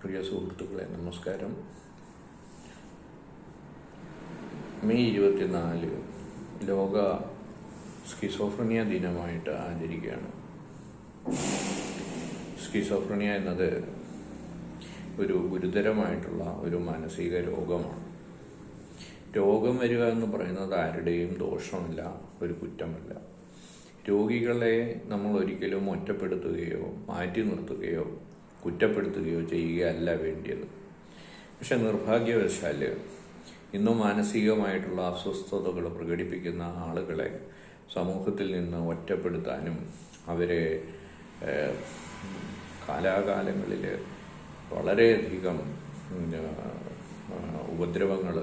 പ്രിയ സുഹൃത്തുക്കളെ, നമസ്കാരം. മെയ് 24 ലോക സ്കിസോഫ്രനിയ ദിനമായിട്ട് ആചരിക്കുകയാണ്. സ്കിസോഫ്രനിയ എന്നത് ഒരു ഗുരുതരമായിട്ടുള്ള ഒരു മാനസിക രോഗമാണ്. രോഗം വരിക എന്ന് പറയുന്നത് ആരുടെയും ദോഷമല്ല, ഒരു കുറ്റമല്ല. രോഗികളെ നമ്മൾ ഒരിക്കലും ഒറ്റപ്പെടുത്തുകയോ മാറ്റി നിർത്തുകയോ കുറ്റപ്പെടുത്തുകയോ ചെയ്യുകയല്ല വേണ്ടിയത്. പക്ഷെ നിർഭാഗ്യവശാൽ ഇന്നും മാനസികമായിട്ടുള്ള അസ്വസ്ഥതകൾ പ്രകടിപ്പിക്കുന്ന ആളുകളെ സമൂഹത്തിൽ നിന്ന് ഒറ്റപ്പെടുത്താനും അവരെ കാലാകാലങ്ങളിൽ വളരെയധികം ഉപദ്രവങ്ങൾ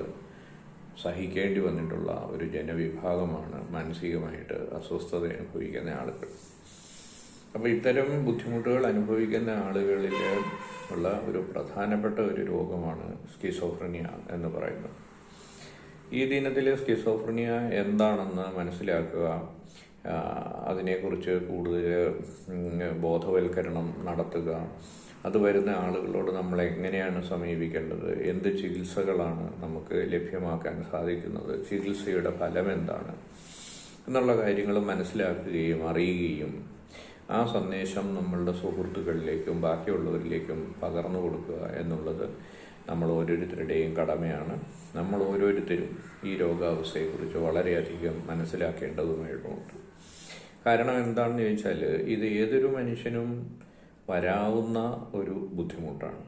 സഹിക്കേണ്ടി വന്നിട്ടുള്ള ഒരു ജനവിഭാഗമാണ് മാനസികമായിട്ട് അസ്വസ്ഥത അനുഭവിക്കുന്ന ആളുകൾ. അപ്പോൾ ഇത്തരം ബുദ്ധിമുട്ടുകൾ അനുഭവിക്കുന്ന ആളുകളിൽ ഉള്ള ഒരു പ്രധാനപ്പെട്ട ഒരു രോഗമാണ് സ്കിസോഫ്രനിയ എന്ന് പറയുന്നത്. ഈ ദിനത്തിൽ സ്കിസോഫ്രനിയ എന്താണെന്ന് മനസ്സിലാക്കുക, അതിനെക്കുറിച്ച് കൂടുതൽ ബോധവൽക്കരണം നടത്തുക, അത് വരുന്ന ആളുകളോട് നമ്മൾ എങ്ങനെയാണ് സമീപിക്കേണ്ടത്, എന്ത് ചികിത്സകളാണ് നമുക്ക് ലഭ്യമാക്കാൻ സാധിക്കുന്നത്, ചികിത്സയുടെ ഫലം എന്താണ് എന്നുള്ള കാര്യങ്ങൾ മനസ്സിലാക്കുകയും അറിയുകയും ആ സന്ദേശം നമ്മളുടെ സുഹൃത്തുക്കളിലേക്കും ബാക്കിയുള്ളവരിലേക്കും പകർന്നു കൊടുക്കുക എന്നുള്ളത് നമ്മൾ ഓരോരുത്തരുടെയും കടമയാണ്. നമ്മൾ ഓരോരുത്തരും ഈ രോഗാവസ്ഥയെക്കുറിച്ച് വളരെയധികം മനസ്സിലാക്കേണ്ടതുമായിട്ടുണ്ട്. കാരണം എന്താണെന്ന് ചോദിച്ചാൽ, ഇത് ഏതൊരു മനുഷ്യനും വരാവുന്ന ഒരു ബുദ്ധിമുട്ടാണ്.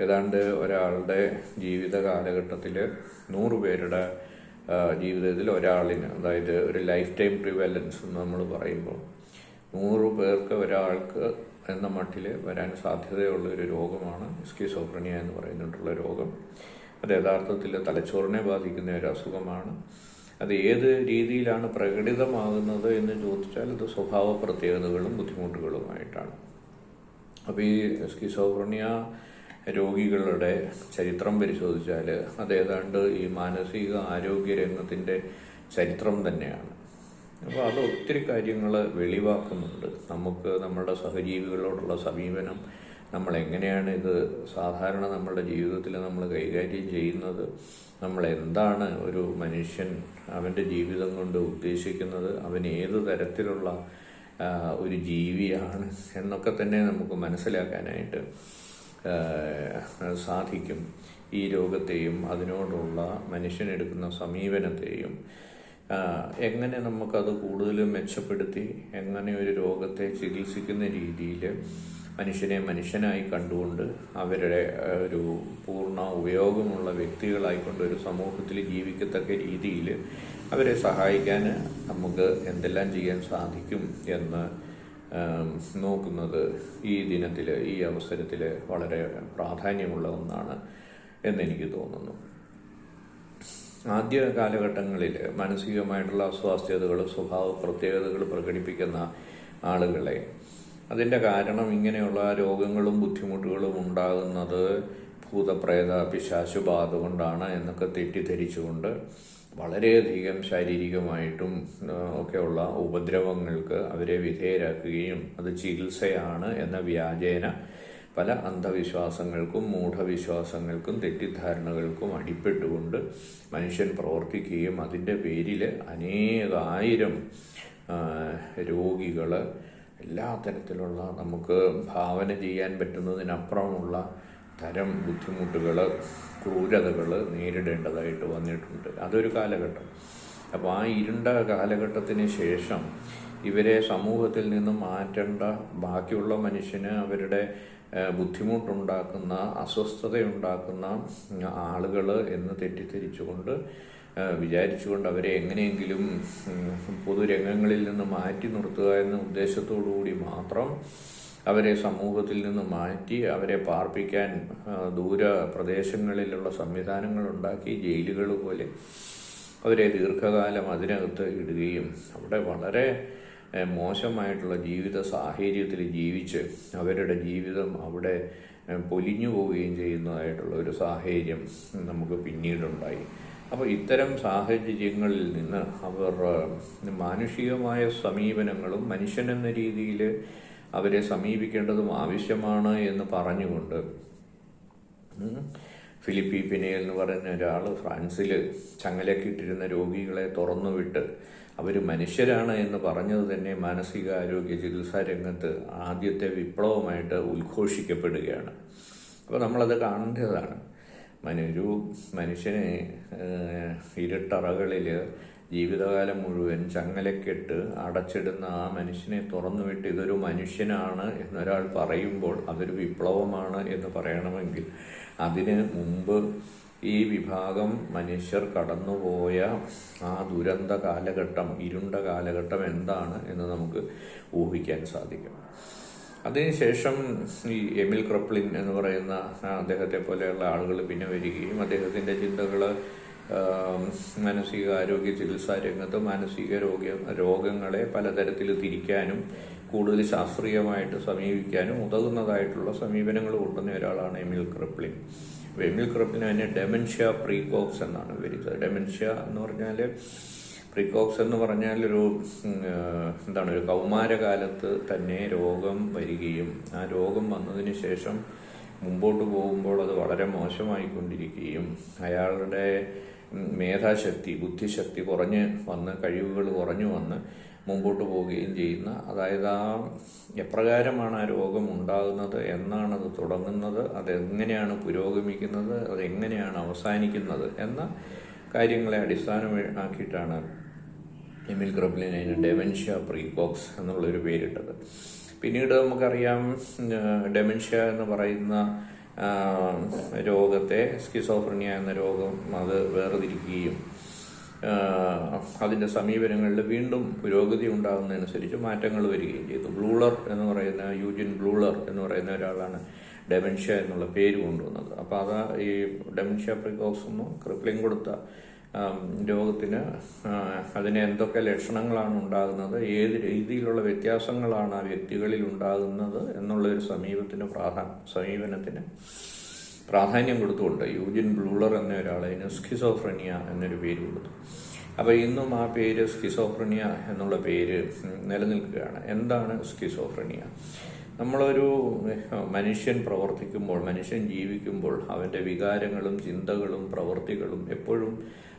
ഏതാണ്ട് ഒരാളുടെ ജീവിത കാലഘട്ടത്തിൽ 100 പേരുടെ ജീവിതത്തിൽ ഒരാളിന്, അതായത് ഒരു ലൈഫ് ടൈം പ്രിവലൻസ് എന്ന് നമ്മൾ പറയുമ്പോൾ 100 പേർക്ക് ഒരാൾക്ക് എന്ന മട്ടിൽ വരാൻ സാധ്യതയുള്ള ഒരു രോഗമാണ് സ്കിസോഫ്രനിയ എന്ന് പറയുന്നിട്ടുള്ള രോഗം. അത് യഥാർത്ഥത്തിൽ തലച്ചോറിനെ ബാധിക്കുന്ന ഒരു അസുഖമാണ്. അത് ഏത് രീതിയിലാണ് പ്രകടിതമാകുന്നത് എന്ന് ചോദിച്ചാൽ അത് സ്വഭാവ പ്രത്യേകതകളും ബുദ്ധിമുട്ടുകളുമായിട്ടാണ്. അപ്പോൾ ഈ സ്കിസോഫ്രനിയ രോഗികളുടെ ചരിത്രം പരിശോധിച്ചാൽ അത് ഏതാണ്ട് ഈ മാനസിക ആരോഗ്യ രംഗത്തിൻ്റെ ചരിത്രം തന്നെയാണ്. അപ്പോൾ അത് ഒത്തിരി കാര്യങ്ങൾ വെളിവാക്കുന്നുണ്ട്. നമുക്ക് നമ്മളുടെ സഹജീവികളോടുള്ള സമീപനം, നമ്മൾ എങ്ങനെയാണ് ഇത് സാധാരണ നമ്മളുടെ ജീവിതത്തിൽ നമ്മൾ കൈകാര്യം ചെയ്യുന്നത്, നമ്മൾ എന്താണ് ഒരു മനുഷ്യൻ അവൻ്റെ ജീവിതം കൊണ്ട് ഉദ്ദേശിക്കുന്നത്, അവൻ ഏത് തരത്തിലുള്ള ഒരു ജീവിയാണ് എന്നൊക്കെ തന്നെ നമുക്ക് മനസ്സിലാക്കാനായിട്ട് സാധിക്കും. ഈ രോഗത്തെയും അതിനോടുള്ള മനുഷ്യനെടുക്കുന്ന സമീപനത്തെയും എങ്ങനെ നമുക്കത് കൂടുതൽ മെച്ചപ്പെടുത്തി എങ്ങനെ ഒരു രോഗത്തെ ചികിത്സിക്കുന്ന രീതിയിൽ മനുഷ്യനെ മനുഷ്യനായി കണ്ടുകൊണ്ട് അവരുടെ ഒരു പൂർണ്ണ ഉപയോഗമുള്ള വ്യക്തികളായിക്കൊണ്ട് ഒരു സമൂഹത്തിൽ ജീവിക്കത്തക്ക രീതിയിൽ അവരെ സഹായിക്കാൻ നമുക്ക് എന്തെല്ലാം ചെയ്യാൻ സാധിക്കും എന്ന് നോക്കുന്നത് ഈ ദിനത്തിൽ, ഈ അവസരത്തിൽ വളരെ പ്രാധാന്യമുള്ള ഒന്നാണ് എന്നെനിക്ക് തോന്നുന്നു. ആദ്യ കാലഘട്ടങ്ങളിൽ മാനസികമായിട്ടുള്ള അസ്വാസ്ഥ്യതകൾ, സ്വഭാവ പ്രത്യേകതകൾ പ്രകടിപ്പിക്കുന്ന ആളുകളെ, അതിൻ്റെ കാരണം ഇങ്ങനെയുള്ള രോഗങ്ങളും ബുദ്ധിമുട്ടുകളും ഉണ്ടാകുന്നത് ഭൂതപ്രേത പിശാചുബാധ കൊണ്ടാണ് എന്നൊക്കെ തെറ്റിദ്ധരിച്ചുകൊണ്ട് വളരെയധികം ശാരീരികമായിട്ടും ഒക്കെയുള്ള ഉപദ്രവങ്ങൾക്ക് അവരെ വിധേയരാക്കുകയും അത് ചികിത്സയാണ് എന്ന വ്യാജേന പല അന്ധവിശ്വാസങ്ങൾക്കും മൂഢവിശ്വാസങ്ങൾക്കും തെറ്റിദ്ധാരണകൾക്കും അടിപ്പെട്ടുകൊണ്ട് മനുഷ്യൻ പ്രവർത്തിക്കുകയും അതിൻ്റെ പേരിൽ അനേകായിരം രോഗികൾ എല്ലാ തരത്തിലുള്ള നമുക്ക് ഭാവന ചെയ്യാൻ പറ്റുന്നതിനപ്പുറമുള്ള തരം ബുദ്ധിമുട്ടുകൾ, ക്രൂരതകൾ നേരിടേണ്ടതായിട്ട് വന്നിട്ടുണ്ട്. അതൊരു കാലഘട്ടം. അപ്പോൾ ആ ഇരുണ്ട കാലഘട്ടത്തിന് ശേഷം ഇവരെ സമൂഹത്തിൽ നിന്ന് മാറ്റേണ്ട, ബാക്കിയുള്ള മനുഷ്യന് അവരുടെ ബുദ്ധിമുട്ടുണ്ടാക്കുന്ന, അസ്വസ്ഥതയുണ്ടാക്കുന്ന ആളുകൾ എന്ന് തെറ്റിദ്ധരിച്ചുകൊണ്ട് വിചാരിച്ചുകൊണ്ട് അവരെ എങ്ങനെയെങ്കിലും പൊതുരംഗങ്ങളിൽ നിന്ന് മാറ്റി നിർത്തുക എന്ന ഉദ്ദേശത്തോടുകൂടി മാത്രം അവരെ സമൂഹത്തിൽ നിന്ന് മാറ്റി അവരെ പാർപ്പിക്കാൻ ദൂര പ്രദേശങ്ങളിലുള്ള സംവിധാനങ്ങൾ ഉണ്ടാക്കി ജയിലുകൾ പോലെ അവരെ ദീർഘകാലം അതിനകത്ത് ഇടുകയും അവിടെ വളരെ മോശമായിട്ടുള്ള ജീവിത സാഹചര്യത്തിൽ ജീവിച്ച് അവരുടെ ജീവിതം അവിടെ പൊലിഞ്ഞു പോവുകയും ചെയ്യുന്നതായിട്ടുള്ള ഒരു സാഹചര്യം നമുക്ക് പിന്നീടുണ്ടായി. അപ്പോൾ ഇത്തരം സാഹചര്യങ്ങളിൽ നിന്ന് അവർ മാനുഷികമായ സമീപനങ്ങളും മനുഷ്യനെന്ന രീതിയിൽ അവരെ സമീപിക്കേണ്ടതും ആവശ്യമാണ് എന്ന് പറഞ്ഞുകൊണ്ട് ഫിലിപ്പി പിനേൽ എന്ന് പറയുന്ന ഒരാൾ ഫ്രാൻസിൽ ചങ്ങലക്കിട്ടിരുന്ന രോഗികളെ തുറന്നുവിട്ട് അവർ മനുഷ്യരാണ് എന്ന് പറഞ്ഞത് തന്നെ മാനസികാരോഗ്യ ചികിത്സാ രംഗത്ത് ആദ്യത്തെ വിപ്ലവമായിട്ട് ഉദ്ഘോഷിക്കപ്പെടുകയാണ്. അപ്പോൾ നമ്മളത് കാണേണ്ടതാണ്. ഒരു മനുഷ്യനെ ഇരുട്ടറകളിൽ ജീവിതകാലം മുഴുവൻ ചങ്ങലക്കെട്ട് അടച്ചിടുന്ന ആ മനുഷ്യനെ തുറന്നുവിട്ട് ഇതൊരു മനുഷ്യനാണ് എന്നൊരാൾ പറയുമ്പോൾ അതൊരു വിപ്ലവമാണ് എന്ന് പറയണമെങ്കിൽ അതിന് മുമ്പ് ഈ വിഭാഗം മനുഷ്യർ കടന്നുപോയ ആ ദുരന്ത കാലഘട്ടം, ഇരുണ്ട കാലഘട്ടം എന്താണ് എന്ന് നമുക്ക് ഊഹിക്കാൻ സാധിക്കും. അതിനുശേഷം ഈ എമിൽ ക്രപ്ലിൻ എന്ന് പറയുന്ന അദ്ദേഹത്തെ പോലെയുള്ള ആളുകൾ പിന്നെ വരികയും അദ്ദേഹത്തിൻ്റെ ചിന്തകൾ മാനസികാരോഗ്യ ചികിത്സാ രംഗത്ത് മാനസിക രോഗങ്ങളെ പലതരത്തിൽ തിരിക്കാനും കൂടുതൽ ശാസ്ത്രീയമായിട്ട് സമീപിക്കാനും ഉതകുന്നതായിട്ടുള്ള സമീപനങ്ങൾ കൊണ്ടുവന്ന ഒരാളാണ് എമിൽ ക്രപ്ലിൻ. എമിൽ ക്രപ്ലിൻ അതിനെ ഡെമൻഷ്യ പ്രീകോക്സ് എന്നാണ് വിവരിച്ചത്. ഡെമൻഷ്യ എന്ന് പറഞ്ഞാൽ, പ്രീകോക്സ് എന്ന് പറഞ്ഞാൽ ഒരു കൗമാരകാലത്ത് തന്നെ രോഗം വരികയും ആ രോഗം വന്നതിന് ശേഷം മുമ്പോട്ട് പോകുമ്പോൾ അത് വളരെ മോശമായിക്കൊണ്ടിരിക്കുകയും അയാളുടെ മേധാശക്തി, ബുദ്ധിശക്തി കുറഞ്ഞ് വന്ന്, കഴിവുകൾ കുറഞ്ഞു വന്ന് മുമ്പോട്ട് പോവുകയും ചെയ്യുന്ന, അതായത് എപ്രകാരമാണ് ആ രോഗം ഉണ്ടാകുന്നത്, എന്നാണത് തുടങ്ങുന്നത്, അതെങ്ങനെയാണ് പുരോഗമിക്കുന്നത്, അതെങ്ങനെയാണ് അവസാനിക്കുന്നത് എന്ന കാര്യങ്ങളെ അടിസ്ഥാനമാക്കിയിട്ടാണ് എമിൽ ക്രപ്ലിൻ അതിന് ഡെമൻഷ്യ പ്രീകോക്സ് എന്നുള്ളൊരു പേരിട്ടത്. പിന്നീട് നമുക്കറിയാം ഡെമൻഷ്യ എന്ന് പറയുന്ന രോഗത്തെ സ്കിസോഫ്രനിയ എന്ന രോഗം അത് വേർതിരിക്കുകയും അതിൻ്റെ സമീപനങ്ങളിൽ വീണ്ടും പുരോഗതി ഉണ്ടാകുന്നതനുസരിച്ച് മാറ്റങ്ങൾ വരികയും ചെയ്തു. യൂജിൻ ബ്ലൂളർ എന്ന് പറയുന്ന ഒരാളാണ് ഡെമൻഷ്യ എന്നുള്ള പേര് കൊണ്ടുവന്നത്. അപ്പോൾ അത് ഈ ഡെമൻഷ്യ പ്രീകോക്സ് എന്നും ക്രിപ്ലിൻ കൊടുത്ത രോഗത്തിന് അതിന് എന്തൊക്കെ ലക്ഷണങ്ങളാണ് ഉണ്ടാകുന്നത്, ഏത് രീതിയിലുള്ള വ്യത്യാസങ്ങളാണ് ആ വ്യക്തികളിൽ ഉണ്ടാകുന്നത് എന്നുള്ളൊരു സമീപനത്തിന് പ്രാധാന്യം കൊടുത്തുകൊണ്ട് യൂജിൻ ബ്ലൂളർ എന്ന ഒരാൾ അതിന് സ്കിസോഫ്രനിയ എന്നൊരു പേര് കൊടുത്തു. അപ്പോൾ ഇന്നും ആ പേര് സ്കിസോഫ്രനിയ എന്നുള്ള പേര് നിലനിൽക്കുകയാണ്. എന്താണ് സ്കിസോഫ്രനിയ? നമ്മളൊരു മനുഷ്യൻ പ്രവർത്തിക്കുമ്പോൾ, മനുഷ്യൻ ജീവിക്കുമ്പോൾ അവൻ്റെ വികാരങ്ങളും ചിന്തകളും പ്രവൃത്തികളും എപ്പോഴും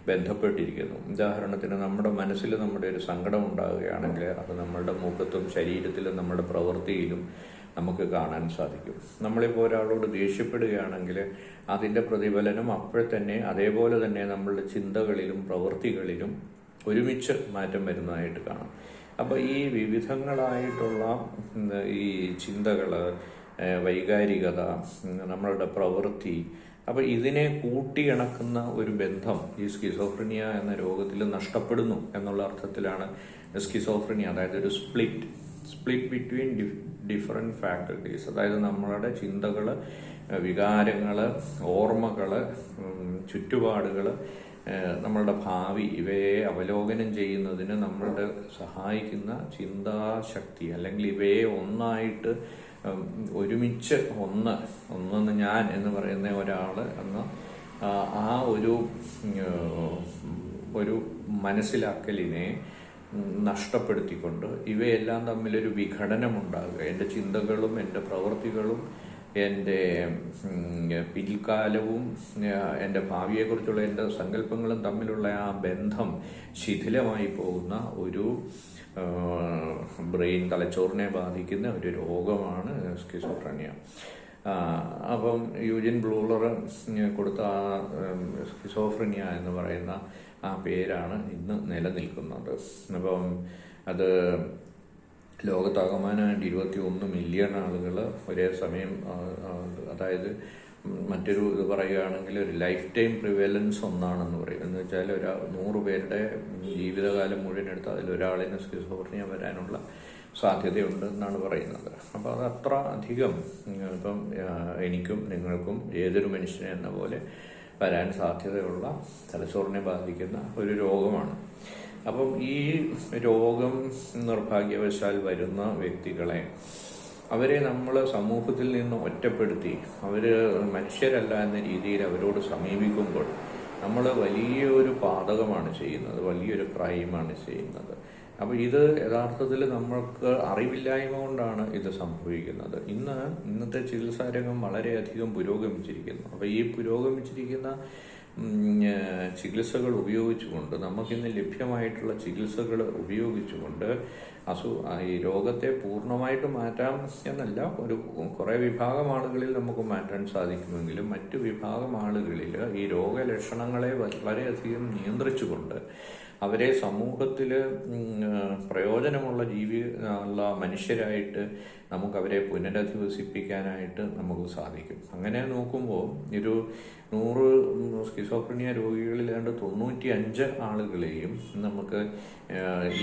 ബന്ധപ്പെട്ടിരിക്കുന്നു. ഉദാഹരണത്തിന് നമ്മുടെ മനസ്സിൽ നമ്മുടെ ഒരു സങ്കടം ഉണ്ടാകുകയാണെങ്കിൽ അത് നമ്മളുടെ മുഖത്തും ശരീരത്തിലും നമ്മുടെ പ്രവൃത്തിയിലും നമുക്ക് കാണാൻ സാധിക്കും. നമ്മളിപ്പോൾ ഒരാളോട് ദേഷ്യപ്പെടുകയാണെങ്കിൽ അതിൻ്റെ പ്രതിഫലനം അപ്പോഴത്തന്നെ അതേപോലെ തന്നെ നമ്മളുടെ ചിന്തകളിലും പ്രവൃത്തികളിലും ഒരുമിച്ച് മാറ്റം വരുന്നതായിട്ട് കാണാം. അപ്പോൾ ഈ വിവിധങ്ങളായിട്ടുള്ള ഈ ചിന്തകൾ, വൈകാരികത, നമ്മളുടെ പ്രവൃത്തി, അപ്പോൾ ഇതിനെ കൂട്ടിയിണക്കുന്ന ഒരു ബന്ധം ഈ സ്കിസോഫ്രനിയ എന്ന രോഗത്തിൽ നഷ്ടപ്പെടുന്നു എന്നുള്ള അർത്ഥത്തിലാണ് സ്കിസോഫ്രനിയ, അതായത് ഒരു സ്പ്ലിറ്റ് ബിറ്റ്വീൻ ഡിഫറെൻറ്റ് ഫാക്കൽറ്റീസ്, അതായത് നമ്മളുടെ ചിന്തകൾ, വികാരങ്ങൾ, ഓർമ്മകൾ, ചുറ്റുപാടുകൾ, നമ്മളുടെ ഭാവി, ഇവയെ അവലോകനം ചെയ്യുന്നതിന് നമ്മളുടെ സഹായിക്കുന്ന ചിന്താശക്തി, അല്ലെങ്കിൽ ഇവയെ ഒന്നായിട്ട് ഒരുമിച്ച് ഒന്നെന്ന് ഞാൻ എന്ന് പറയുന്ന ഒരാൾ എന്ന ആ ഒരു മനസ്സിലാക്കലിനെ നഷ്ടപ്പെടുത്തിക്കൊണ്ട് ഇവയെല്ലാം തമ്മിലൊരു വിഘടനമുണ്ടാകുക, എൻ്റെ ചിന്തകളും എൻ്റെ പ്രവൃത്തികളും എൻ്റെ പിൽക്കാലവും എൻ്റെ ഭാവിയെക്കുറിച്ചുള്ള എൻ്റെ സങ്കല്പങ്ങളും തമ്മിലുള്ള ആ ബന്ധം ശിഥിലമായി പോകുന്ന ഒരു തലച്ചോറിനെ ബാധിക്കുന്ന ഒരു രോഗമാണ് സ്കിസോഫ്രനിയ. അപ്പം യൂജിൻ ബ്ലൂളർ കൊടുത്ത സ്കിസോഫ്രനിയ എന്ന് പറയുന്ന ആ പേരാണ് ഇന്ന് നിലനിൽക്കുന്നത്. അപ്പം അത് ലോകത്താകമാനമായിട്ട് 21 മില്യൺ ആളുകൾ ഒരേ സമയം, അതായത് മറ്റൊരു ഇത് പറയുകയാണെങ്കിൽ ഒരു ലൈഫ് ടൈം പ്രിവലൻസ് ഒന്നാണെന്ന് പറയും. എന്ന് വെച്ചാൽ 100 പേരുടെ ജീവിതകാലം മുഴുവൻ എടുത്ത് അതിലൊരാളിന് സ്കിസോഫ്രനിയ വരാനുള്ള സാധ്യതയുണ്ട് എന്നാണ് പറയുന്നത്. അപ്പോൾ അത് അത്ര അധികം ഇപ്പം എനിക്കും നിങ്ങൾക്കും ഏതൊരു മനുഷ്യനെ എന്ന പോലെ വരാൻ സാധ്യതയുള്ള തലച്ചോറിനെ ബാധിക്കുന്ന ഒരു രോഗമാണ്. അപ്പം ഈ രോഗം നിർഭാഗ്യവശാൽ വരുന്ന വ്യക്തികളെ, അവരെ നമ്മൾ സമൂഹത്തിൽ നിന്ന് ഒറ്റപ്പെടുത്തി അവർ മനുഷ്യരല്ല എന്ന രീതിയിൽ അവരോട് സമീപിക്കുമ്പോൾ നമ്മൾ വലിയൊരു പാതകമാണ് ചെയ്യുന്നത്, വലിയൊരു ക്രൈമാണ് ചെയ്യുന്നത്. അപ്പോൾ ഇത് യഥാർത്ഥത്തിൽ നമ്മൾക്ക് അറിവില്ലായ്മ കൊണ്ടാണ് ഇത് സംഭവിക്കുന്നത്. ഇന്നത്തെ ചികിത്സാരംഗം വളരെയധികം പുരോഗമിച്ചിരിക്കുന്നു. അപ്പോൾ ഈ പുരോഗമിച്ചിരിക്കുന്ന ചികിത്സകൾ ഉപയോഗിച്ചുകൊണ്ട്, നമുക്കിന്ന് ലഭ്യമായിട്ടുള്ള ചികിത്സകൾ ഉപയോഗിച്ചുകൊണ്ട് ഈ രോഗത്തെ പൂർണ്ണമായിട്ട് മാറ്റാം എന്നല്ല, കുറേ വിഭാഗം ആളുകളിൽ നമുക്ക് മാറ്റാൻ സാധിക്കുമെങ്കിലും മറ്റു വിഭാഗം ആളുകളിൽ ഈ രോഗലക്ഷണങ്ങളെ വളരെയധികം നിയന്ത്രിച്ചുകൊണ്ട് അവരെ സമൂഹത്തിൽ പ്രയോജനമുള്ള മനുഷ്യരായിട്ട് നമുക്കവരെ പുനരധിവസിപ്പിക്കാനായിട്ട് നമുക്ക് സാധിക്കും. അങ്ങനെ നോക്കുമ്പോൾ 100 സ്കിസോഫ്രീനിയ രോഗികളിൽ 95 ആളുകളെയും നമുക്ക്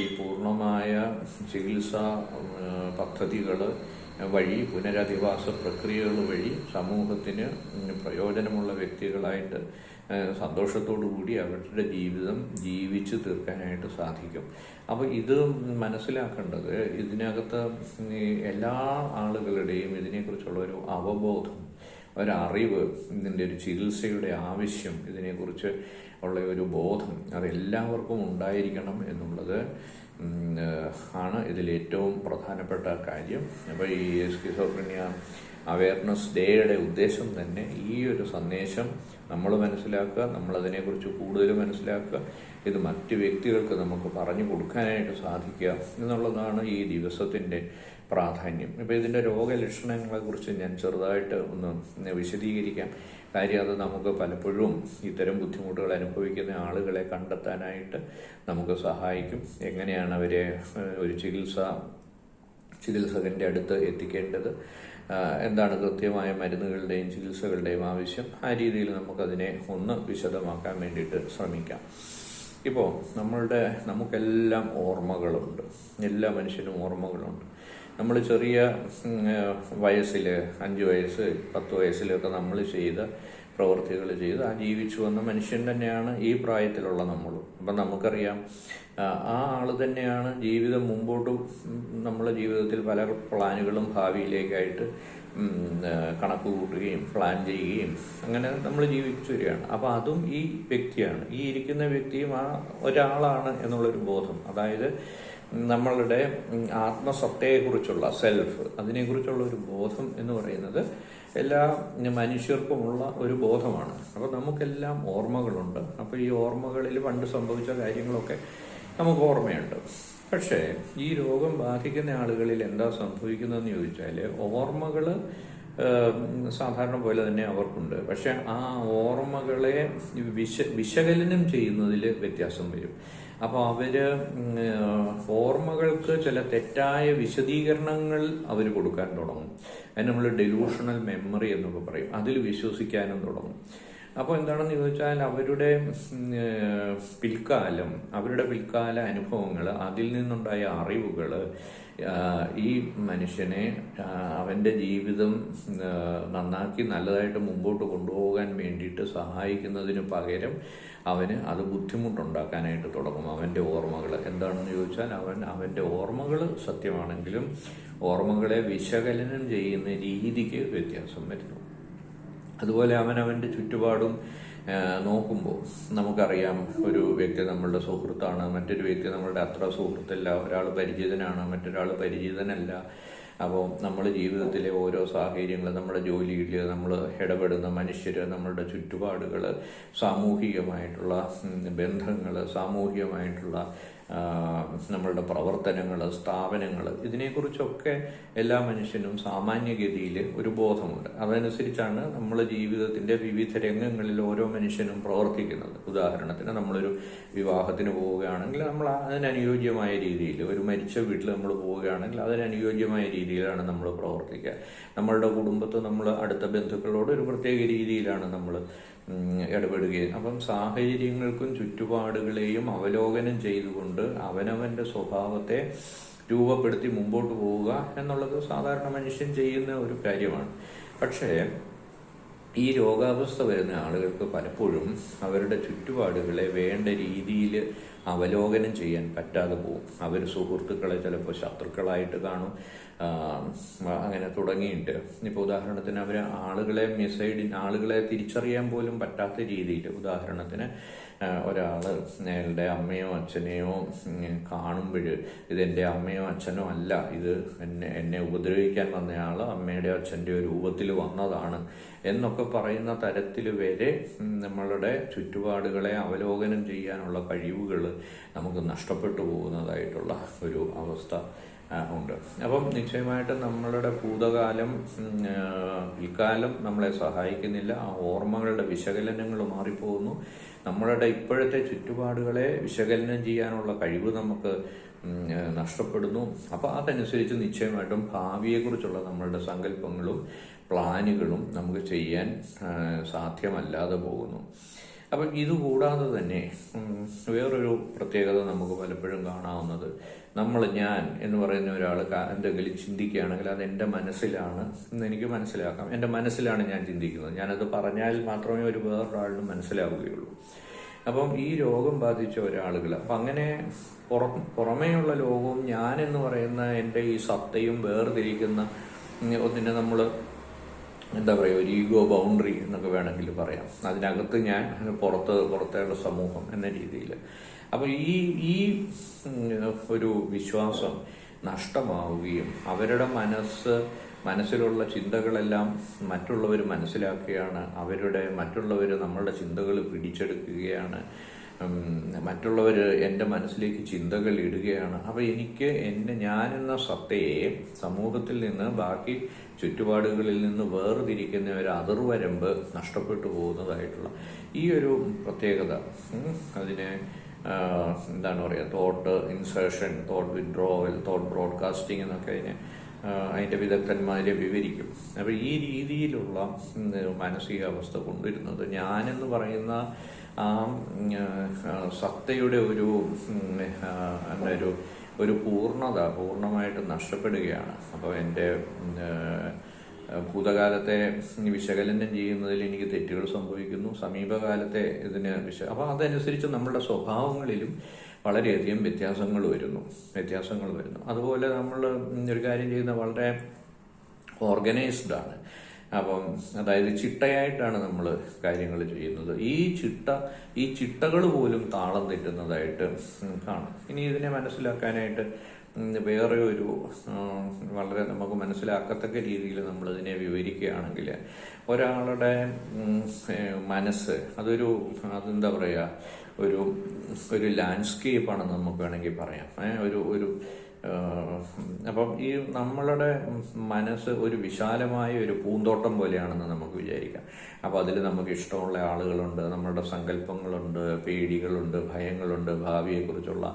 ഈ പൂർണ്ണമായ ചികിത്സാ പദ്ധതികൾ വഴി, പുനരധിവാസ പ്രക്രിയകൾ വഴി സമൂഹത്തിന് പ്രയോജനമുള്ള വ്യക്തികളായിട്ട് സന്തോഷത്തോടു കൂടി അവരുടെ ജീവിതം ജീവിച്ചു തീർക്കാനായിട്ട് സാധിക്കും. അപ്പോൾ ഇത് മനസ്സിലാക്കേണ്ടത്, ഇതിനകത്ത് എല്ലാ ആളുകളുടെയും ഇതിനെക്കുറിച്ചുള്ള ഒരു അവബോധം, ഒരറിവ്, ഇതിൻ്റെ ഒരു ചികിത്സയുടെ ആവശ്യം, ഇതിനെക്കുറിച്ച് ഉള്ള ഒരു ബോധം അതെല്ലാവർക്കും ഉണ്ടായിരിക്കണം എന്നുള്ളത് ആണ് ഇതിലേറ്റവും പ്രധാനപ്പെട്ട കാര്യം. അപ്പോൾ ഈ സ്കിസോഫ്രീനിയ അവയർനെസ് ഡേയുടെ ഉദ്ദേശം തന്നെ ഈ ഒരു സന്ദേശം നമ്മൾ മനസ്സിലാക്കുക, നമ്മളതിനെക്കുറിച്ച് കൂടുതൽ മനസ്സിലാക്കുക, ഇത് മറ്റ് വ്യക്തികൾക്ക് നമുക്ക് പറഞ്ഞു കൊടുക്കാനായിട്ട് സാധിക്കുക എന്നുള്ളതാണ് ഈ ദിവസത്തിൻ്റെ പ്രാധാന്യം. ഇപ്പോൾ ഇതിൻ്റെ രോഗലക്ഷണങ്ങളെക്കുറിച്ച് ഞാൻ ചെറുതായിട്ട് ഒന്ന് വിശദീകരിക്കാം. കാര്യം അത് നമുക്ക് പലപ്പോഴും ഇത്തരം ബുദ്ധിമുട്ടുകൾ അനുഭവിക്കുന്ന ആളുകളെ കണ്ടെത്താനായിട്ട് നമുക്ക് സഹായിക്കും. എങ്ങനെയാണ് അവരെ ഒരു ചികിത്സകൻ്റെ അടുത്ത് എത്തിക്കേണ്ടത്, എന്താണ് കൃത്യമായ മരുന്നുകളുടെയും ചികിത്സകളുടെയും ആവശ്യം, ആ രീതിയിൽ നമുക്കതിനെ ഒന്ന് വിശദമാക്കാൻ വേണ്ടിയിട്ട് ശ്രമിക്കാം. ഇപ്പോൾ നമുക്കെല്ലാം ഓർമ്മകളുണ്ട്, എല്ലാ മനുഷ്യനും ഓർമ്മകളുണ്ട്. നമ്മൾ ചെറിയ വയസ്സിൽ 5 വയസ്സ് 10 വയസ്സിലൊക്കെ നമ്മൾ ചെയ്ത പ്രവൃത്തികൾ ചെയ്ത് ജീവിച്ചു വന്ന മനുഷ്യൻ തന്നെയാണ് ഈ പ്രായത്തിലുള്ള നമ്മളും. അപ്പം നമുക്കറിയാം ആ ആള് തന്നെയാണ് ജീവിതം മുമ്പോട്ടും നമ്മളെ ജീവിതത്തിൽ പല പ്ലാനുകളും ഭാവിയിലേക്കായിട്ട് കണക്ക് കൂട്ടുകയും പ്ലാൻ ചെയ്യുകയും അങ്ങനെ നമ്മൾ ജീവിച്ചു വരികയാണ്. അപ്പോൾ അതും ഈ വ്യക്തിയാണ്, ഈ ഇരിക്കുന്ന വ്യക്തിയും ആ ഒരാളാണ് എന്നുള്ളൊരു ബോധം, അതായത് നമ്മളുടെ ആത്മസത്തയെക്കുറിച്ചുള്ള സെൽഫ്, അതിനെക്കുറിച്ചുള്ള ഒരു ബോധം എന്ന് പറയുന്നത് എല്ലാ മനുഷ്യർക്കുമുള്ള ഒരു ബോധമാണ്. അപ്പോൾ നമുക്കെല്ലാം ഓർമ്മകളുണ്ട്. അപ്പോൾ ഈ ഓർമ്മകളിൽ പണ്ട് സംഭവിച്ച കാര്യങ്ങളൊക്കെ നമുക്ക് ഓർമ്മയുണ്ട്. പക്ഷേ ഈ രോഗം ബാധിക്കുന്ന ആളുകളിൽ എന്താ സംഭവിക്കുന്നതെന്ന് ചോദിച്ചാൽ, ഓർമ്മകൾ സാധാരണ പോലെ തന്നെ അവർക്കുണ്ട്. പക്ഷെ ആ ഓർമ്മകളെ വിശകലനം ചെയ്യുന്നതിൽ വ്യത്യാസം വരും. അപ്പോൾ ഓർമ്മകൾക്ക് ചില തെറ്റായ വിശദീകരണങ്ങൾ അവർ കൊടുക്കാൻ തുടങ്ങും. അതിന് നമ്മൾ ഡെലൂഷണൽ മെമ്മറി എന്നൊക്കെ പറയും. അതിൽ വിശ്വസിക്കാനും തുടങ്ങും. അപ്പോൾ എന്താണെന്ന് ചോദിച്ചാൽ, അവരുടെ പിൽക്കാല അനുഭവങ്ങൾ, അതിൽ നിന്നുണ്ടായ അറിവുകൾ ഈ മനുഷ്യനെ അവൻ്റെ ജീവിതം നന്നാക്കി നല്ലതായിട്ട് മുമ്പോട്ട് കൊണ്ടുപോകാൻ വേണ്ടിയിട്ട് സഹായിക്കുന്നതിന് പകരം അവന് അത് ബുദ്ധിമുട്ടുണ്ടാക്കാനായിട്ട് തുടങ്ങും. അവൻ്റെ ഓർമ്മകൾ എന്താണെന്ന് ചോദിച്ചാൽ, അവൻ്റെ ഓർമ്മകൾ സത്യമാണെങ്കിലും ഓർമ്മകളെ വിശകലനം ചെയ്യുന്ന രീതിക്ക് വ്യത്യാസം വരുന്നു. അതുപോലെ അവൻ്റെ ചുറ്റുപാടും നോക്കുമ്പോൾ നമുക്കറിയാം, ഒരു വ്യക്തി നമ്മളുടെ സുഹൃത്താണ്, മറ്റൊരു വ്യക്തി നമ്മളുടെ അത്ര സുഹൃത്തല്ല, ഒരാൾ പരിചിതനാണ്, മറ്റൊരാൾ പരിചിതനല്ല. അപ്പോൾ നമ്മൾ ജീവിതത്തിലെ ഓരോ സാഹചര്യങ്ങൾ, നമ്മുടെ ജോലിയിൽ നമ്മൾ ഇടപെടുന്ന മനുഷ്യർ, നമ്മളുടെ ചുറ്റുപാടുകൾ, സാമൂഹികമായിട്ടുള്ള ബന്ധങ്ങൾ, സാമൂഹികമായിട്ടുള്ള നമ്മളുടെ പ്രവർത്തനങ്ങൾ, സ്ഥാപനങ്ങൾ, ഇതിനെക്കുറിച്ചൊക്കെ എല്ലാ മനുഷ്യനും സാമാന്യഗതിയിൽ ഒരു ബോധമുണ്ട്. അതനുസരിച്ചാണ് നമ്മൾ ജീവിതത്തിൻ്റെ വിവിധ രംഗങ്ങളിൽ ഓരോ മനുഷ്യനും പ്രവർത്തിക്കുന്നത്. ഉദാഹരണത്തിന്, നമ്മളൊരു വിവാഹത്തിന് പോവുകയാണെങ്കിൽ നമ്മൾ അതിനനുയോജ്യമായ രീതിയിൽ, ഒരു മരിച്ച വീട്ടിൽ നമ്മൾ പോവുകയാണെങ്കിൽ അതിനനുയോജ്യമായ രീതിയിലാണ് നമ്മൾ പ്രവർത്തിക്കുക. നമ്മളുടെ കുടുംബത്ത് നമ്മൾ അടുത്ത ബന്ധുക്കളോട് ഒരു പ്രത്യേക രീതിയിലാണ് നമ്മൾ ഇടപെടുകയും. അപ്പം സാഹചര്യങ്ങൾക്കും ചുറ്റുപാടുകളെയും അവലോകനം ചെയ്തുകൊണ്ട് അവനവൻ്റെ സ്വഭാവത്തെ രൂപപ്പെടുത്തി മുമ്പോട്ട് പോവുക എന്നുള്ളത് സാധാരണ മനുഷ്യൻ ചെയ്യുന്ന ഒരു കാര്യമാണ്. പക്ഷേ ഈ രോഗാവസ്ഥ വരുന്ന ആളുകൾക്ക് പലപ്പോഴും അവരുടെ ചുറ്റുപാടുകളെ വേണ്ട രീതിയിൽ അവലോകനം ചെയ്യാൻ പറ്റാതെ പോകും. അവർ സുഹൃത്തുക്കളെ ചിലപ്പോൾ ശത്രുക്കളായിട്ട് കാണും, അങ്ങനെ തുടങ്ങിയിട്ട് ഇപ്പോൾ ഉദാഹരണത്തിന് അവർ ആളുകളെ തിരിച്ചറിയാൻ പോലും പറ്റാത്ത രീതിയിൽ, ഉദാഹരണത്തിന് ഒരാളുടെ അമ്മയോ അച്ഛനെയോ കാണുമ്പോൾ ഇതെൻ്റെ അമ്മയോ അച്ഛനോ അല്ല, ഇത് എന്നെ ഉപദ്രവിക്കാൻ വന്നയാൾ അമ്മയുടെ അച്ഛൻ്റെ രൂപത്തിൽ വന്നതാണ് എന്നൊക്കെ പറയുന്ന തരത്തിൽ വരെ നമ്മളുടെ ചുറ്റുപാടുകളെ അവലോകനം ചെയ്യാനുള്ള കഴിവുകൾ നമുക്ക് നഷ്ടപ്പെട്ടു പോകുന്നതായിട്ടുള്ള ഒരു അവസ്ഥ ഉണ്ട്. അപ്പം നിശ്ചയമായിട്ടും നമ്മളുടെ ഭൂതകാലം പിൽക്കാലം നമ്മളെ സഹായിക്കുന്നില്ല. ആ ഓർമ്മകളുടെ വിശകലനങ്ങൾ മാറിപ്പോകുന്നു. നമ്മളുടെ ഇപ്പോഴത്തെ ചുറ്റുപാടുകളെ വിശകലനം ചെയ്യാനുള്ള കഴിവ് നമുക്ക് നഷ്ടപ്പെടുന്നു. അപ്പോൾ അതനുസരിച്ച് നിശ്ചയമായിട്ടും ഭാവിയെക്കുറിച്ചുള്ള നമ്മളുടെ സങ്കല്പങ്ങളും പ്ലാനുകളും നമുക്ക് ചെയ്യാൻ സാധ്യമല്ലാതെ പോകുന്നു. അപ്പം ഇതുകൂടാതെ തന്നെ വേറൊരു പ്രത്യേകത നമുക്ക് പലപ്പോഴും കാണാവുന്നത്, ഞാൻ എന്ന് പറയുന്ന ഒരാൾ എന്തെങ്കിലും ചിന്തിക്കുകയാണെങ്കിൽ അത് എൻ്റെ മനസ്സിലാണ് എന്ന് എനിക്ക് മനസ്സിലാക്കാം. എൻ്റെ മനസ്സിലാണ് ഞാൻ ചിന്തിക്കുന്നത്. ഞാനത് പറഞ്ഞാൽ മാത്രമേ വേറൊരാളിനും മനസ്സിലാവുകയുള്ളൂ. അപ്പം ഈ രോഗം ബാധിച്ച ഒരാളുകൾ അപ്പം അങ്ങനെ പുറമേയുള്ള ലോകവും ഞാൻ എന്ന് പറയുന്ന എൻ്റെ ഈ സത്തയും വേർതിരിക്കുന്ന ഒന്നിനെ നമ്മൾ എന്താ പറയുക, ഒരു ഈഗോ ബൗണ്ടറി എന്നൊക്കെ വേണമെങ്കിൽ പറയാം. അതിനകത്ത് ഞാൻ, പുറത്തേയുള്ള സമൂഹം എന്ന രീതിയിൽ. അപ്പോൾ ഈ ഒരു വിശ്വാസം നഷ്ടമാവുകയും അവരുടെ മനസ്സിലുള്ള ചിന്തകളെല്ലാം മറ്റുള്ളവർ മനസ്സിലാക്കുകയാണ്. മറ്റുള്ളവർ നമ്മളുടെ ചിന്തകൾ പിടിച്ചെടുക്കുകയാണ്. മറ്റുള്ളവർ എൻ്റെ മനസ്സിലേക്ക് ചിന്തകൾ ഇടുകയാണ്. അപ്പോൾ ഞാനെന്ന സത്തയെ സമൂഹത്തിൽ നിന്ന്, ബാക്കി ചുറ്റുപാടുകളിൽ നിന്ന് വേർതിരിക്കുന്ന ഒരു അതിർവരമ്പ് നഷ്ടപ്പെട്ടു പോകുന്നതായിട്ടുള്ള ഈ ഒരു പ്രത്യേകത, അതിനെ എന്താണ് പറയുക, thought insertion, thought withdrawal, thought broadcasting എന്നൊക്കെ അതിൻ്റെ വിദഗ്ധന്മാരെ വിവരിക്കും. അപ്പോൾ ഈ രീതിയിലുള്ള മാനസികാവസ്ഥ കൊണ്ടുവരുന്നത് ഞാനെന്ന് പറയുന്ന ആ സത്തയുടെ ഒരു പൂർണ്ണമായിട്ട് നഷ്ടപ്പെടുകയാണ്. അപ്പോൾ എൻ്റെ ഭൂതകാലത്തെ വിശകലനം ചെയ്യുന്നതിൽ എനിക്ക് തെറ്റുകൾ സംഭവിക്കുന്നു. സമീപകാലത്തെ അപ്പോൾ അതനുസരിച്ച് നമ്മളുടെ സ്വഭാവങ്ങളിലും വളരെയധികം വ്യത്യാസങ്ങൾ വരുന്നു. അതുപോലെ നമ്മൾ ഒരു കാര്യം ചെയ്യുന്ന വളരെ ഓർഗനൈസ്ഡ് ആണ്. അപ്പം അതായത് ചിട്ടയായിട്ടാണ് നമ്മൾ കാര്യങ്ങൾ ചെയ്യുന്നത്. ഈ ചിട്ടകൾ പോലും താളം തെറ്റുന്നതായിട്ട് കാണും. ഇനി ഇതിനെ മനസ്സിലാക്കാനായിട്ട് വേറെ ഒരു വളരെ നമുക്ക് മനസ്സിലാക്കത്തക്ക രീതിയിൽ നമ്മളിതിനെ വിവരിക്കുകയാണെങ്കിൽ, ഒരാളുടെ മനസ്സ് അതെന്താ പറയുക, ഒരു ലാൻഡ്സ്കേപ്പാണെന്ന് നമുക്ക് വേണമെങ്കിൽ പറയാം. അപ്പം ഈ നമ്മളുടെ മനസ്സ് ഒരു വിശാലമായ ഒരു പൂന്തോട്ടം പോലെയാണെന്ന് നമുക്ക് വിചാരിക്കാം. അപ്പോൾ അതിൽ നമുക്ക് ഇഷ്ടമുള്ള ആളുകളുണ്ട്, നമ്മളുടെ സങ്കല്പങ്ങളുണ്ട്, പേടികളുണ്ട്, ഭയങ്ങളുണ്ട്, ഭാവിയെക്കുറിച്ചുള്ള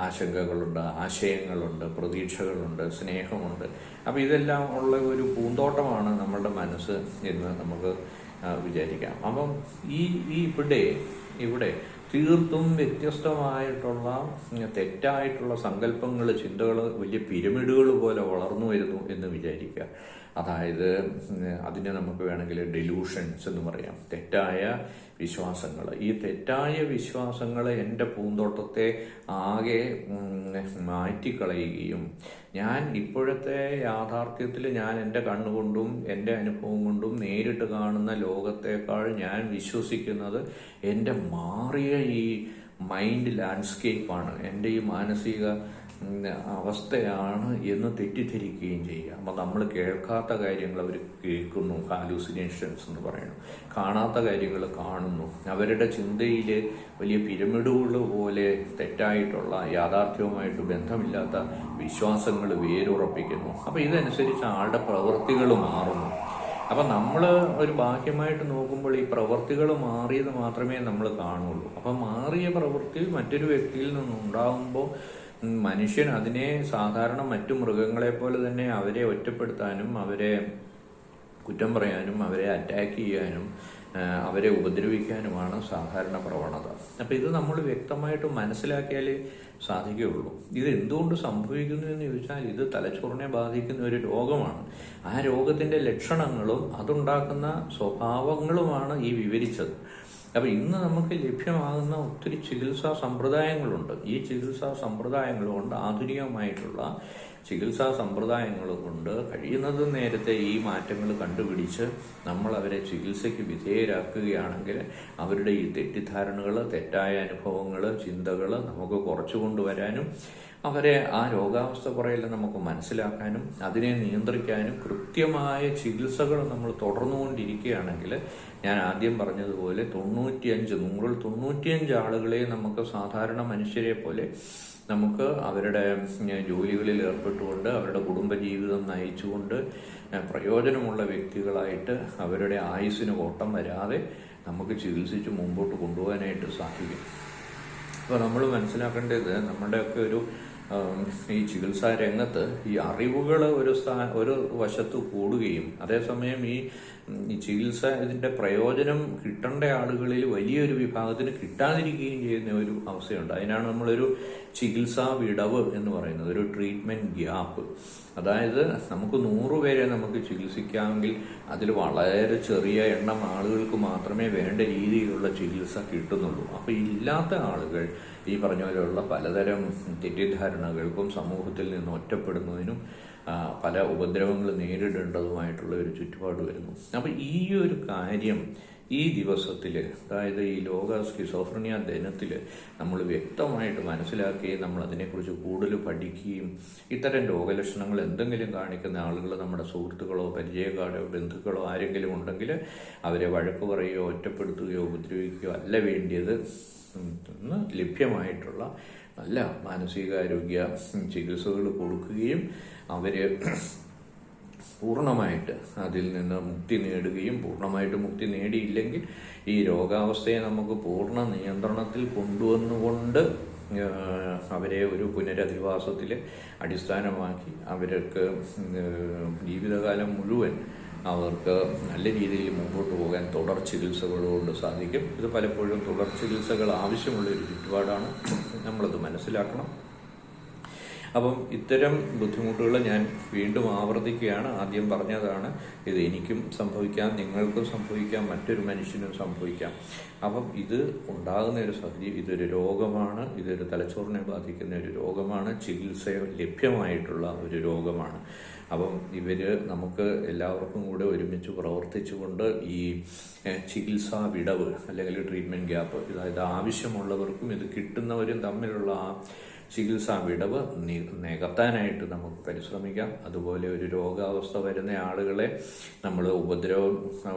ആശങ്കകളുണ്ട്, ആശയങ്ങളുണ്ട്, പ്രതീക്ഷകളുണ്ട്, സ്നേഹമുണ്ട്. അപ്പോൾ ഇതെല്ലാം ഉള്ള ഒരു പൂന്തോട്ടമാണ് നമ്മളുടെ മനസ്സ് എന്ന് നമുക്ക് വിചാരിക്കാം. അപ്പം ഇവിടെ തീർത്തും വ്യത്യസ്തമായിട്ടുള്ള തെറ്റായിട്ടുള്ള സങ്കല്പങ്ങൾ, ചിന്തകൾ വലിയ പിരമിഡുകൾ പോലെ വളർന്നു വരുന്നു എന്ന് വിചാരിക്കുക. അതായത് അതിനെ നമുക്ക് വേണമെങ്കിൽ ഡെലൂഷൻസ് എന്ന് പറയാം, തെറ്റായ വിശ്വാസങ്ങൾ. ഈ തെറ്റായ വിശ്വാസങ്ങൾ എൻ്റെ പൂന്തോട്ടത്തെ ആകെ മാറ്റിക്കളയുകയും ഞാൻ ഇപ്പോഴത്തെ യാഥാർത്ഥ്യത്തിൽ ഞാൻ എൻ്റെ കണ്ണുകൊണ്ടും എൻ്റെ അനുഭവം കൊണ്ടും നേരിട്ട് കാണുന്ന ലോകത്തേക്കാൾ ഞാൻ വിശ്വസിക്കുന്നത് എൻ്റെ മാറിയ ഈ മൈൻഡ് ലാൻഡ്സ്കേപ്പാണ്, എൻ്റെ ഈ മാനസിക അവസ്ഥയാണ് എന്ന് തെറ്റിദ്ധരിക്കുകയും ചെയ്യുക. അപ്പം നമ്മൾ കേൾക്കാത്ത കാര്യങ്ങൾ അവർ കേൾക്കുന്നു, ഹാലൂസിനേഷൻസ് എന്ന് പറയുന്നു. കാണാത്ത കാര്യങ്ങൾ കാണുന്നു. അവരുടെ ചിന്തയിൽ വലിയ പിരമിഡുകൾ പോലെ തെറ്റായിട്ടുള്ള, യാഥാർത്ഥ്യവുമായിട്ട് ബന്ധമില്ലാത്ത വിശ്വാസങ്ങൾ വേരുറപ്പിക്കുന്നു. അപ്പോൾ ഇതനുസരിച്ച് ആളുടെ പ്രവൃത്തികൾ മാറുന്നു. അപ്പം നമ്മൾ ഒരു ബാഹ്യമായിട്ട് നോക്കുമ്പോൾ ഈ പ്രവൃത്തികൾ മാറിയത് മാത്രമേ നമ്മൾ കാണുള്ളൂ. അപ്പം മാറിയ പ്രവൃത്തി മറ്റൊരു വ്യക്തിയിൽ നിന്നുണ്ടാകുമ്പോൾ മനുഷ്യൻ അതിനെ സാധാരണ മറ്റു മൃഗങ്ങളെ പോലെ തന്നെ അവരെ ഒറ്റപ്പെടുത്താനും, അവരെ കുറ്റം പറയാനും, അവരെ അറ്റാക്ക് ചെയ്യാനും, അവരെ ഉപദ്രവിക്കാനുമാണ് സാധാരണ പ്രവണത. അപ്പം ഇത് നമ്മൾ വ്യക്തമായിട്ട് മനസ്സിലാക്കിയാലേ സാധിക്കുകയുള്ളൂ. ഇത് എന്തുകൊണ്ട് സംഭവിക്കുന്നു എന്ന് ചോദിച്ചാൽ, ഇത് തലച്ചോറിനെ ബാധിക്കുന്ന ഒരു രോഗമാണ്. ആ രോഗത്തിൻ്റെ ലക്ഷണങ്ങളും അതുണ്ടാക്കുന്ന സ്വഭാവങ്ങളുമാണ് ഈ വിവരിച്ചത്. അപ്പോൾ ഇന്ന് നമുക്ക് ലഭ്യമാകുന്ന ഒത്തിരി ചികിത്സാ സമ്പ്രദായങ്ങളുണ്ട്. ഈ ചികിത്സാ സമ്പ്രദായങ്ങൾ കൊണ്ട് ആധുനികമായിട്ടുള്ള ചികിത്സാ സമ്പ്രദായങ്ങൾ കൊണ്ട് കഴിയുന്നതും നേരത്തെ ഈ മാറ്റങ്ങൾ കണ്ടുപിടിച്ച് നമ്മൾ അവരെ ചികിത്സയ്ക്ക് വിധേയരാക്കുകയാണെങ്കിൽ അവരുടെ ഈ തെറ്റിദ്ധാരണകൾ, തെറ്റായ അനുഭവങ്ങൾ, ചിന്തകൾ നമുക്ക് കുറച്ചു കൊണ്ടുവരാനും അവരെ ആ രോഗാവസ്ഥ കുറയില്ല നമുക്ക് മനസ്സിലാക്കാനും അതിനെ നിയന്ത്രിക്കാനും കൃത്യമായ ചികിത്സകൾ നമ്മൾ തുടർന്നുകൊണ്ടിരിക്കുകയാണെങ്കിൽ ഞാൻ ആദ്യം പറഞ്ഞതുപോലെ 95 ആളുകളെ നമുക്ക് സാധാരണ മനുഷ്യരെ പോലെ നമുക്ക് അവരുടെ ജോലികളിൽ ഏർപ്പെട്ടുകൊണ്ട് അവരുടെ കുടുംബജീവിതം നയിച്ചുകൊണ്ട് പ്രയോജനമുള്ള വ്യക്തികളായിട്ട് അവരുടെ ആയുസ്സിന് കോട്ടം വരാതെ നമുക്ക് ചികിത്സിച്ച് മുമ്പോട്ട് കൊണ്ടുപോകാനായിട്ട് സാധിക്കും. അപ്പോൾ നമ്മൾ മനസ്സിലാക്കേണ്ടത് നമ്മുടെയൊക്കെ ഈ ചികിത്സാ രംഗത്ത് ഈ അറിവുകൾ ഒരു വശത്ത് കൂടുകയും അതേസമയം ഈ ചികിത്സ ഇതിൻ്റെ പ്രയോജനം കിട്ടേണ്ട ആളുകളിൽ വലിയൊരു വിഭാഗത്തിന് കിട്ടാതിരിക്കുകയും ചെയ്യുന്ന ഒരു അവസ്ഥയുണ്ട്. അതിനാണ് നമ്മളൊരു ചികിത്സാ വിടവ് എന്ന് പറയുന്നത്, ഒരു ട്രീറ്റ്മെൻറ്റ് ഗ്യാപ്പ്. അതായത് നമുക്ക് 100 പേരെ നമുക്ക് ചികിത്സിക്കാമെങ്കിൽ അതിൽ വളരെ ചെറിയ എണ്ണം ആളുകൾക്ക് മാത്രമേ വേണ്ട രീതിയിലുള്ള ചികിത്സ കിട്ടുന്നുള്ളൂ. അപ്പോൾ ഇല്ലാത്ത ആളുകൾ ഈ പറഞ്ഞ പോലെയുള്ള പലതരം തെറ്റിദ്ധാരണകൾക്കും സമൂഹത്തിൽ നിന്ന് ഒറ്റപ്പെടുന്നതിനും പല ഉപദ്രവങ്ങൾ നേരിടേണ്ടതുമായിട്ടുള്ള ഒരു ചുറ്റുപാട് വരുന്നു. അപ്പോൾ ഈ ഒരു കാര്യം ഈ ദിവസത്തിൽ, അതായത് ഈ ലോക സ്കിസോഫ്രീനിയ ദിനത്തിൽ നമ്മൾ വ്യക്തമായിട്ട് മനസ്സിലാക്കുകയും നമ്മൾ അതിനെക്കുറിച്ച് കൂടുതൽ പഠിക്കുകയും ഇത്തരം രോഗലക്ഷണങ്ങൾ എന്തെങ്കിലും കാണിക്കുന്ന ആളുകൾ നമ്മുടെ സുഹൃത്തുക്കളോ പരിചയക്കാരോ ബന്ധുക്കളോ ആരെങ്കിലും ഉണ്ടെങ്കിൽ അവരെ വഴക്ക് പറയുകയോ ഒറ്റപ്പെടുത്തുകയോ ഉപദ്രവിക്കുകയോ അല്ല വേണ്ടിയത്. ലഭ്യമായിട്ടുള്ള നല്ല മാനസികാരോഗ്യ ചികിത്സകൾ കൊടുക്കുകയും അവര് പൂർണ്ണമായിട്ട് അതിൽ നിന്ന് മുക്തി നേടുകയും പൂർണ്ണമായിട്ട് മുക്തി നേടിയില്ലെങ്കിൽ ഈ രോഗാവസ്ഥയെ നമുക്ക് പൂർണ്ണ നിയന്ത്രണത്തിൽ കൊണ്ടുവന്നുകൊണ്ട് അവരെ ഒരു പുനരധിവാസത്തിൽ അടിസ്ഥാനമാക്കി അവർക്ക് ജീവിതകാലം മുഴുവൻ അവർക്ക് നല്ല രീതിയിൽ മുമ്പോട്ട് പോകാൻ തുടർ ചികിത്സകളോട് സാധിക്കും. ഇത് പലപ്പോഴും തുടർ ചികിത്സകൾ ആവശ്യമുള്ളൊരു ചുറ്റുപാടാണ്, നമ്മളത് മനസ്സിലാക്കണം. അപ്പം ഇത്തരം ബുദ്ധിമുട്ടുകൾ ഞാൻ വീണ്ടും ആവർത്തിക്കുകയാണ്. ആദ്യം പറഞ്ഞതാണ്, ഇത് എനിക്കും സംഭവിക്കാം, നിങ്ങൾക്കും സംഭവിക്കാം, മറ്റൊരു മനുഷ്യനും സംഭവിക്കാം. അപ്പം ഇത് ഉണ്ടാകുന്ന ഒരു സാഹചര്യം, ഇതൊരു രോഗമാണ്, ഇതൊരു തലച്ചോറിനെ ബാധിക്കുന്ന ഒരു രോഗമാണ്, ചികിത്സ ലഭ്യമായിട്ടുള്ള ഒരു രോഗമാണ്. അപ്പം നമുക്ക് എല്ലാവർക്കും കൂടെ ഒരുമിച്ച് പ്രവർത്തിച്ചുകൊണ്ട് ഈ ചികിത്സാ വിടവ് അല്ലെങ്കിൽ ട്രീറ്റ്മെൻറ്റ് ഗ്യാപ്പ്, അതായത് ആവശ്യമുള്ളവർക്കും ഇത് കിട്ടുന്നവരും തമ്മിലുള്ള ആ ചികിത്സാ വിടവ് നികത്താനായിട്ട് നമുക്ക് പരിശ്രമിക്കാം. അതുപോലെ ഒരു രോഗാവസ്ഥ വരുന്ന ആളുകളെ നമ്മൾ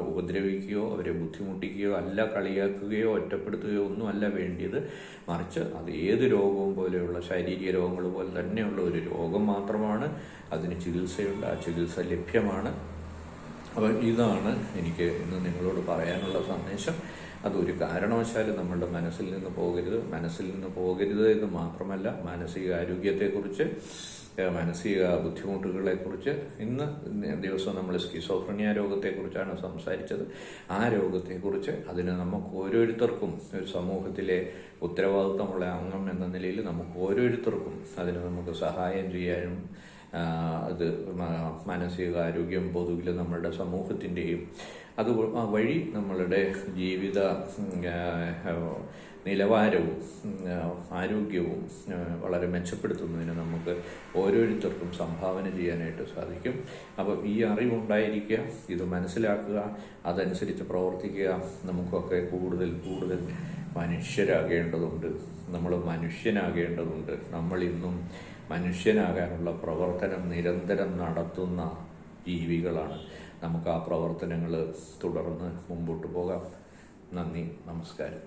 ഉപദ്രവിക്കുകയോ അവരെ ബുദ്ധിമുട്ടിക്കുകയോ അല്ല, കളിയാക്കുകയോ ഒറ്റപ്പെടുത്തുകയോ ഒന്നും അല്ല വേണ്ടിയത്. മറിച്ച് അത് ഏത് രോഗവും പോലെയുള്ള ശാരീരിക രോഗങ്ങൾ പോലെ തന്നെയുള്ള ഒരു രോഗം മാത്രമാണ്. അതിന് ചികിത്സയുണ്ട്, ആ ചികിത്സ ലഭ്യമാണ്. അപ്പം ഇതാണ് എനിക്ക് ഇന്ന് നിങ്ങളോട് പറയാനുള്ള സന്ദേശം. അതൊരു കാരണവശാലും നമ്മളുടെ മനസ്സിൽ നിന്ന് പോകരുത് എന്ന് മാത്രമല്ല, മാനസികാരോഗ്യത്തെക്കുറിച്ച്, മാനസിക ബുദ്ധിമുട്ടുകളെക്കുറിച്ച് ഇന്ന് ദിവസം നമ്മൾ സ്കിസോഫ്രീനിയ രോഗത്തെക്കുറിച്ചാണ് സംസാരിച്ചത്. ആ രോഗത്തെക്കുറിച്ച് അതിന് നമുക്ക് ഓരോരുത്തർക്കും ഒരു സമൂഹത്തിലെ ഉത്തരവാദിത്തമുള്ള അംഗം എന്ന നിലയിൽ നമുക്ക് ഓരോരുത്തർക്കും അതിന് നമുക്ക് സഹായം ചെയ്യാനും അത് മാനസികാരോഗ്യം പൊതുവിൽ നമ്മളുടെ സമൂഹത്തിൻ്റെയും അത് വഴി നമ്മളുടെ ജീവിത നിലവാരവും ആരോഗ്യവും വളരെ മെച്ചപ്പെടുത്തുന്നതിന് നമുക്ക് ഓരോരുത്തർക്കും സംഭാവന ചെയ്യാനായിട്ട് സാധിക്കും. അപ്പോൾ ഈ അറിവുണ്ടായിരിക്കുക, ഇത് മനസ്സിലാക്കുക, അതനുസരിച്ച് പ്രവർത്തിക്കുക. നമുക്കൊക്കെ കൂടുതൽ മനുഷ്യരാകേണ്ടതുണ്ട്, നമ്മൾ മനുഷ്യനാകേണ്ടതുണ്ട്. നമ്മളിന്നും മനുഷ്യനാകാനുള്ള പ്രവർത്തനം നിരന്തരം നടത്തുന്ന ജീവികളാണ്. നമുക്ക് ആ പ്രവർത്തനങ്ങൾ തുടർന്ന് മുമ്പോട്ട് പോകാം. നന്ദി, നമസ്കാരം.